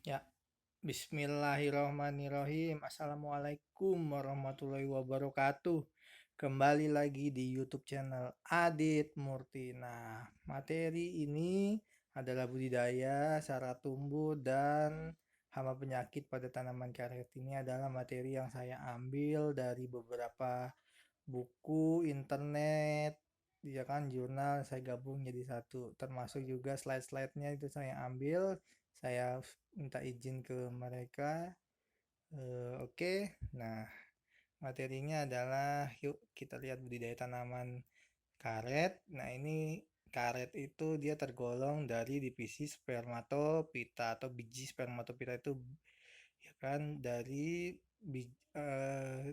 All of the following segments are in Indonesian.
Ya, bismillahirrahmanirrahim. Assalamualaikum warahmatullahi wabarakatuh. Kembali lagi di YouTube channel Adit Murti. Nah, materi ini adalah budidaya, syarat tumbuh, dan hama penyakit pada tanaman karet. Ini adalah materi yang saya ambil dari beberapa buku, internet, ya kan, jurnal, saya gabung jadi satu. Termasuk juga slide-slide-nya itu saya ambil, saya minta izin ke mereka. Oke. Nah, materinya adalah yuk kita lihat budidaya tanaman karet. Nah, ini karet itu dia tergolong dari divisi spermatopita atau biji spermatopita itu, ya kan, dari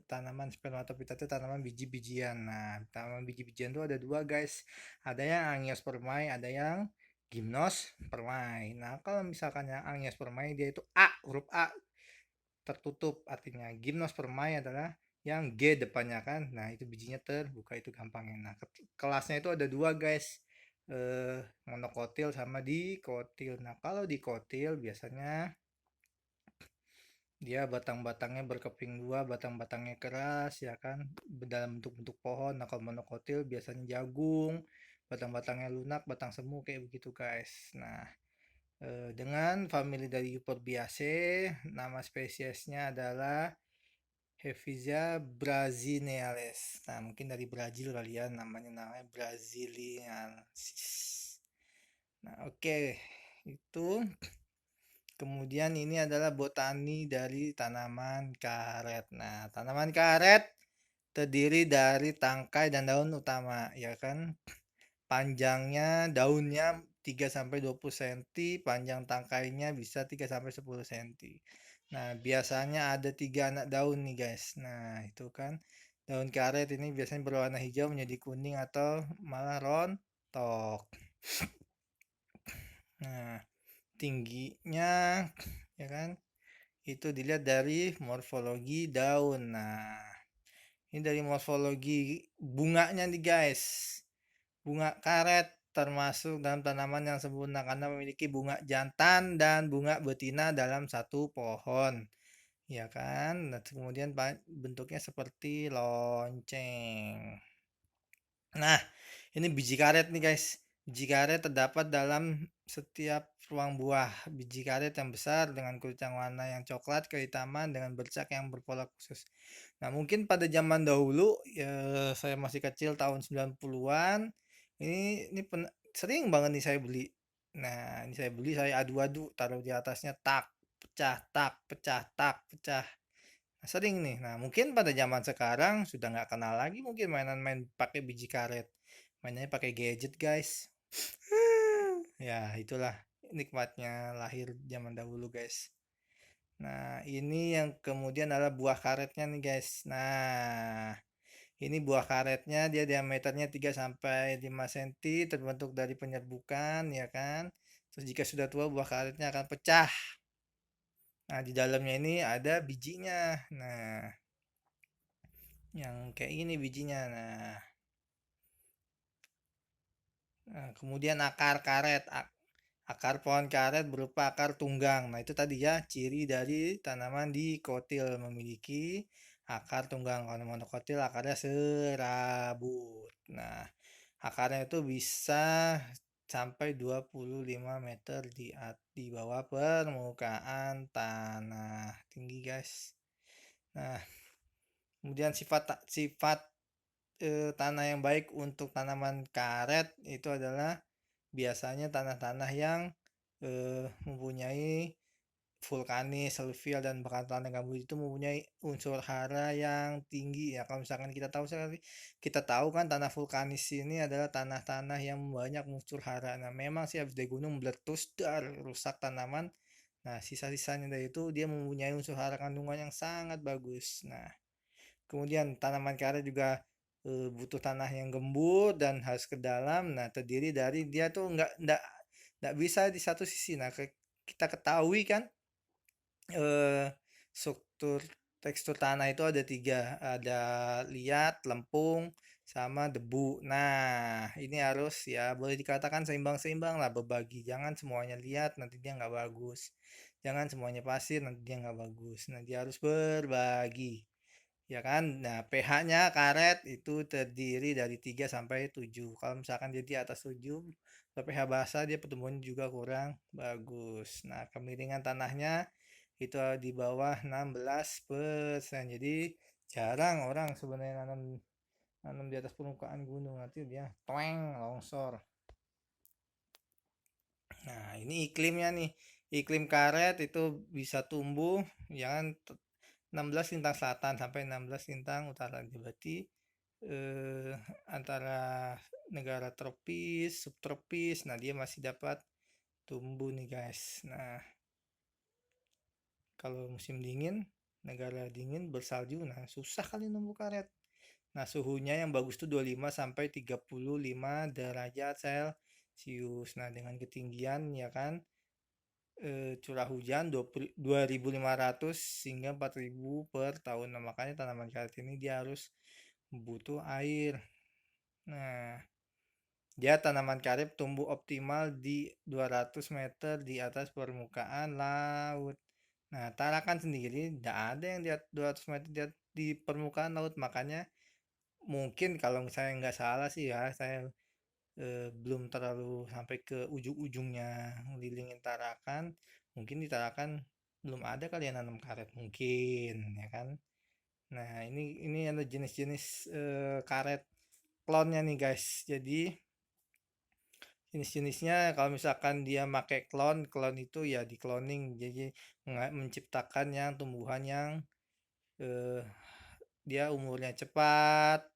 tanaman spermatopita itu tanaman biji-bijian. Nah, tanaman biji-bijian itu ada dua guys, ada yang angiospermae, ada yang gymnospermae. Nah, kalau misalkan yang angiospermae dia itu A, huruf A tertutup, artinya gymnospermae adalah yang G depannya kan. Nah, itu bijinya terbuka, itu gampangnya. Nah, kelasnya itu ada dua guys, monokotil sama dikotil. Nah, kalau dikotil biasanya dia batang-batangnya berkeping dua, batang-batangnya keras, ya kan, dalam bentuk-bentuk pohon. Nah, kalau monokotil biasanya jagung, batang-batangnya lunak, batang semu, kayak begitu guys. Nah, dengan famili dari Euphorbiaceae, nama spesiesnya adalah Hevisia brazineales. Nah, mungkin dari Brazil kali ya, namanya Braziliensis. Nah, oke. Itu kemudian ini adalah botani dari tanaman karet. Nah, tanaman karet terdiri dari tangkai dan daun utama, ya kan? Panjangnya daunnya 3 sampai 20 cm, panjang tangkainya bisa 3 sampai 10 cm. Nah, biasanya ada 3 anak daun nih, guys. Nah, itu kan daun karet ini biasanya berwarna hijau menjadi kuning atau malah rontok. Nah, tingginya, ya kan, itu dilihat dari morfologi daun. Nah, ini dari morfologi bunganya nih, guys. Bunga karet termasuk dalam tanaman yang sempurna karena memiliki bunga jantan dan bunga betina dalam satu pohon, ya kan. Nah, kemudian bentuknya seperti lonceng. Nah, ini biji karet nih guys. Biji karet terdapat dalam setiap ruang buah. Biji karet yang besar dengan kulit yang warna yang coklat kehitaman dengan bercak yang berpola khusus. Nah, mungkin pada zaman dahulu, ya, saya masih kecil tahun 90-an. Ini sering banget nih saya beli. Nah, ini saya beli, saya adu-adu, taruh di atasnya, tak, pecah, tak, pecah, tak, pecah. Nah, sering nih. Nah, mungkin pada zaman sekarang sudah nggak kenal lagi mungkin mainan main pakai biji karet. Mainnya pakai gadget, guys. Ya, itulah nikmatnya lahir zaman dahulu, guys. Nah, ini yang kemudian adalah buah karetnya nih, guys. Nah, ini buah karetnya, dia diameternya 3 sampai 5 cm, terbentuk dari penyerbukan, ya kan. Terus jika sudah tua, buah karetnya akan pecah. Nah, di dalamnya ini ada bijinya. Nah, yang kayak ini bijinya. Nah, kemudian akar karet. Akar pohon karet berupa akar tunggang. Nah, itu tadi ya ciri dari tanaman dikotil, memiliki akar tunggang. Kalau monokotil akarnya serabut. Nah, akarnya itu bisa sampai 25 meter di bawah permukaan tanah. Tinggi, guys. Nah, kemudian sifat tanah yang baik untuk tanaman karet itu adalah biasanya tanah-tanah yang mempunyai vulkanis, aluvial, dan bahkan tanah gambut itu mempunyai unsur hara yang tinggi, ya. Kalau misalkan kita tahu kan tanah vulkanis ini adalah tanah-tanah yang banyak unsur hara. Nah, memang sih habis dari gunung meletus dar rusak tanaman. Nah, sisa-sisanya dari itu dia mempunyai unsur hara kandungan yang sangat bagus. Nah, kemudian tanaman karet juga butuh tanah yang gembur dan harus ke dalam. Nah, terdiri dari dia tuh nggak bisa di satu sisi. Nah, kita ketahui kan eh, struktur tekstur tanah itu ada tiga, ada liat, lempung, sama debu. Nah, ini harus ya boleh dikatakan seimbang-seimbang lah, berbagi. Jangan semuanya lihat, nanti dia nggak bagus. Jangan semuanya pasir, nanti dia nggak bagus. Nah, dia harus berbagi. Ya kan? Nah, pH-nya karet itu terdiri dari 3 sampai 7. Kalau misalkan dia di atas 7, kalau pH basah dia pertumbuhannya juga kurang bagus. Nah, kemiringan tanahnya itu di bawah 16%. Jadi jarang orang sebenarnya nanam nanam di atas permukaan gunung, nanti dia toeng longsor. Nah, ini iklimnya nih. Iklim karet itu bisa tumbuh ya kan 16 lintang selatan sampai 16 lintang utara. Berarti eh, antara negara tropis, subtropis. Nah, dia masih dapat tumbuh nih, guys. Nah, kalau musim dingin, negara dingin bersalju, nah susah kali numbuh karet. Nah, suhunya yang bagus tuh 25 sampai 35 derajat Celcius. Nah, dengan ketinggian ya kan curah hujan 2.500 hingga 4.000 per tahun. Nah, makanya tanaman karet ini dia harus butuh air. Nah, dia tanaman karet tumbuh optimal di 200 meter di atas permukaan laut. Nah, tarakan sendiri tidak ada yang di 200 meter di permukaan laut. Makanya mungkin kalau saya nggak salah sih ya, saya belum terlalu sampai ke ujung-ujungnya ngelilingin Tarakan. Mungkin di Tarakan belum ada kali yang nanam karet mungkin ya kan. Nah, ini ada jenis-jenis karet klonnya nih, guys. Jadi jenis-jenisnya kalau misalkan dia pakai klon, klon itu ya di cloning. Jadi menciptakan yang tumbuhan yang eh, dia umurnya cepat,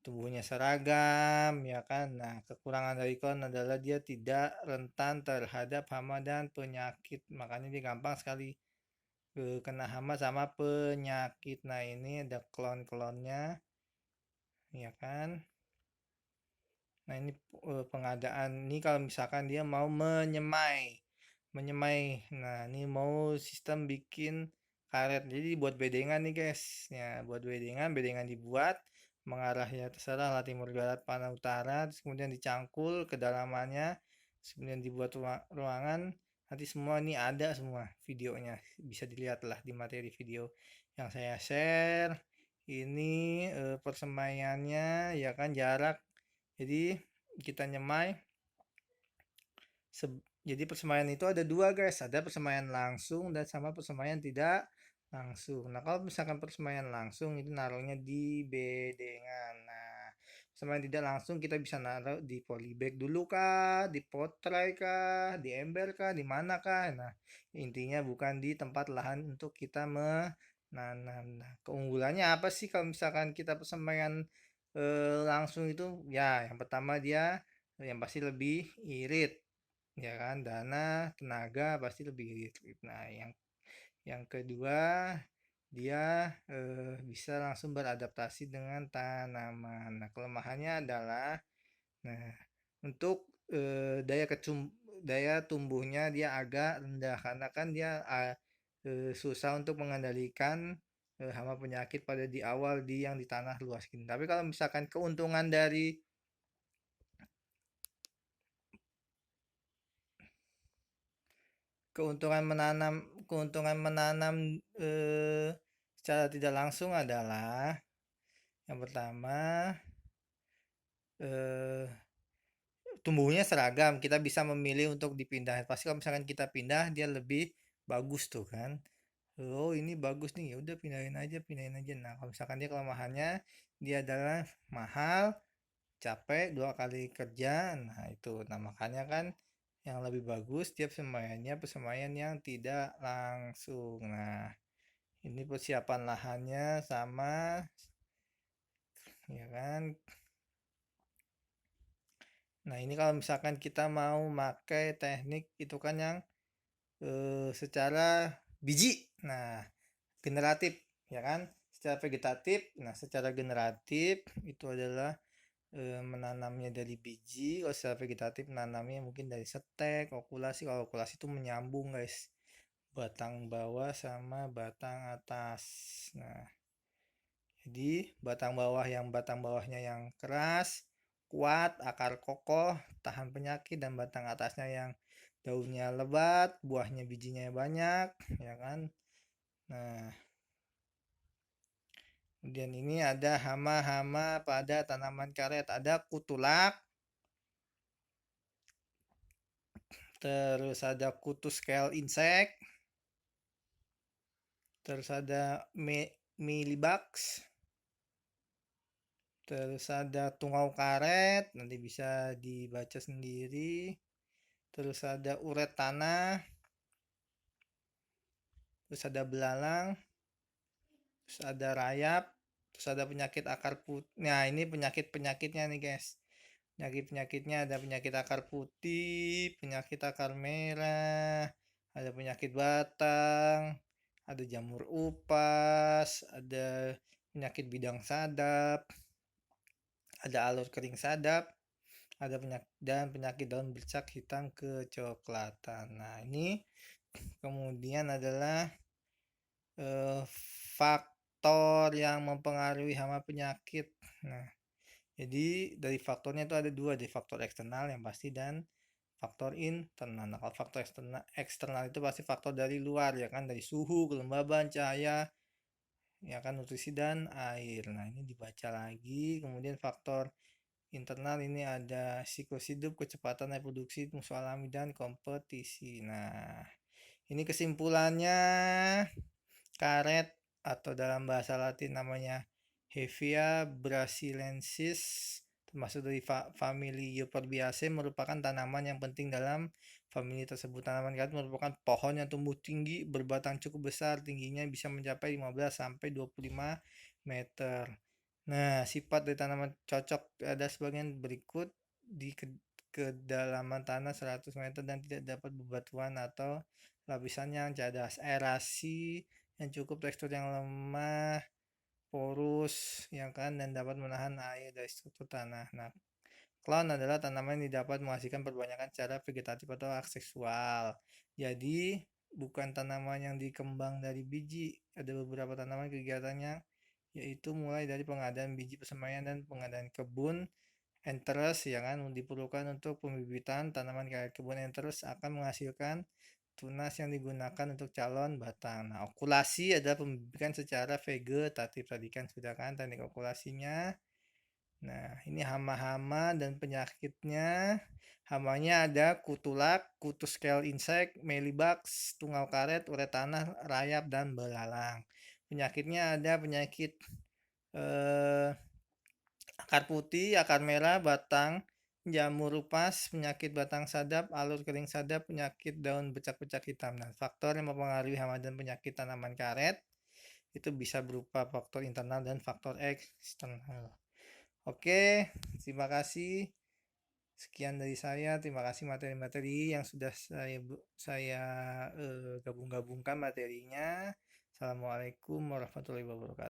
tubuhnya seragam, ya kan. Nah, kekurangan dari klon adalah dia tidak rentan terhadap hama dan penyakit. Makanya dia gampang sekali kena hama sama penyakit. Nah, ini ada klon-klonnya, ya kan. Nah, ini pengadaan ini kalau misalkan dia mau menyemai. Menyemai. Nah, ini mau sistem bikin karet. Jadi buat bedengan nih, guys. Ya, buat bedengan, bedengan dibuat mengarah ya terserah lah timur barat panah utara, terus kemudian dicangkul kedalamannya, kemudian dibuat ruangan. Nanti semua ini ada semua videonya, bisa dilihat lah di materi video yang saya share. Ini persemaiannya ya kan jarak, jadi kita nyemai jadi persemaian itu ada dua, guys, ada persemaian langsung dan sama persemaian tidak langsung. Nah, kalau misalkan persemaian langsung itu naruhnya di bedengan. Nah, persemaian tidak langsung kita bisa naruh di polybag dulu kah, di potray kah, di ember kah, di mana kah. Nah, intinya bukan di tempat lahan untuk kita menanam. Nah, keunggulannya apa sih kalau misalkan kita persemaian langsung itu? Ya, yang pertama dia yang pasti lebih irit, ya kan, dana tenaga pasti lebih irit. Nah, yang kedua dia bisa langsung beradaptasi dengan tanaman. Nah, kelemahannya adalah nah untuk daya tumbuhnya dia agak rendah karena kan dia susah untuk mengendalikan hama penyakit pada di awal yang di tanah luas gini. Tapi kalau misalkan keuntungan menanam secara tidak langsung adalah yang pertama eh, tumbuhnya seragam. Kita bisa memilih untuk dipindah. Pasti kalau misalkan kita pindah dia lebih bagus tuh kan. Oh, ini bagus nih, ya udah pindahin aja, pindahin aja. Nah, kalau misalkan dia kelemahannya dia adalah mahal, capek, 2 kali kerja. Nah, itu. Nah, makanya kan yang lebih bagus dia persemaian yang tidak langsung. Nah, ini persiapan lahannya sama, ya kan. Nah, ini kalau misalkan kita mau pakai teknik itu kan yang secara biji. Nah, generatif, ya kan. Secara vegetatif. Nah, secara generatif itu adalah menanamnya dari biji. Kalau secara vegetatif menanamnya mungkin dari setek, okulasi. Kalau okulasi itu menyambung, guys, batang bawah sama batang atas. Nah, Jadi batang bawahnya yang keras, kuat, akar kokoh, tahan penyakit, dan batang atasnya yang daunnya lebat, buahnya bijinya banyak, ya kan? Nah, kemudian ini ada hama-hama pada tanaman karet, ada kutulak, terus ada kutu scale insect, terus ada mealybugs, terus ada tungau karet, nanti bisa dibaca sendiri, terus ada uret tanah, terus ada belalang, terus ada rayap, terus ada penyakit akar putih. Nah, ini penyakit-penyakitnya nih, guys. Penyakit-penyakitnya ada penyakit akar putih, penyakit akar merah, ada penyakit batang, ada jamur upas, ada penyakit bidang sadap, ada alur kering sadap, ada penyakit daun bercak hitam kecoklatan. Nah, ini kemudian adalah faktor yang mempengaruhi hama penyakit. Nah, jadi dari faktornya itu ada dua, dari faktor eksternal yang pasti dan faktor internal. Nah, kalau faktor eksternal itu pasti faktor dari luar, ya kan, dari suhu, kelembaban, cahaya, ya kan, nutrisi dan air. Nah, ini dibaca lagi. Kemudian faktor internal ini ada siklus hidup, kecepatan reproduksi, musuh alami, dan kompetisi. Nah, ini kesimpulannya, karet atau dalam bahasa Latin namanya Hevea brasiliensis, termasuk dari famili Euphorbiaceae, merupakan tanaman yang penting dalam famili tersebut. Tanaman karet merupakan pohon yang tumbuh tinggi, berbatang cukup besar, tingginya bisa mencapai 15 sampai 25 meter. Nah, sifat dari tanaman cocok ada sebagian berikut: di kedalaman tanah 100 meter dan tidak dapat bebatuan atau lapisan yang cadas, aerasi yang cukup, tekstur yang lemah, porus, ya kan, dan dapat menahan air dari struktur tanah. Nah, clown adalah tanaman yang dapat menghasilkan perbanyakan secara vegetatif atau aksesual. Jadi, bukan tanaman yang dikembang dari biji. Ada beberapa tanaman kegiatannya yaitu mulai dari pengadaan biji persemaian dan pengadaan kebun enteres, ya kan, diperlukan untuk pembibitan tanaman karet. Kebun enteres akan menghasilkan tunas yang digunakan untuk calon batang. Nah, okulasi adalah pembibitan secara vegetatif. Tadi kan sudah kan teknik okulasinya. Nah, ini hama-hama dan penyakitnya. Hamanya ada kutulak, kutu scale insect, mealybugs, tungau karet, uret tanah, rayap, dan belalang. Penyakitnya ada penyakit akar putih, akar merah, batang, jamur upas, penyakit batang sadap, alur kering sadap, penyakit daun bercak-bercak hitam. Nah, faktor yang mempengaruhi hama dan penyakit tanaman karet itu bisa berupa faktor internal dan faktor eksternal. Oke, terima kasih. Sekian dari saya. Terima kasih materi-materi yang sudah saya gabung-gabungkan materinya. Assalamualaikum warahmatullahi wabarakatuh.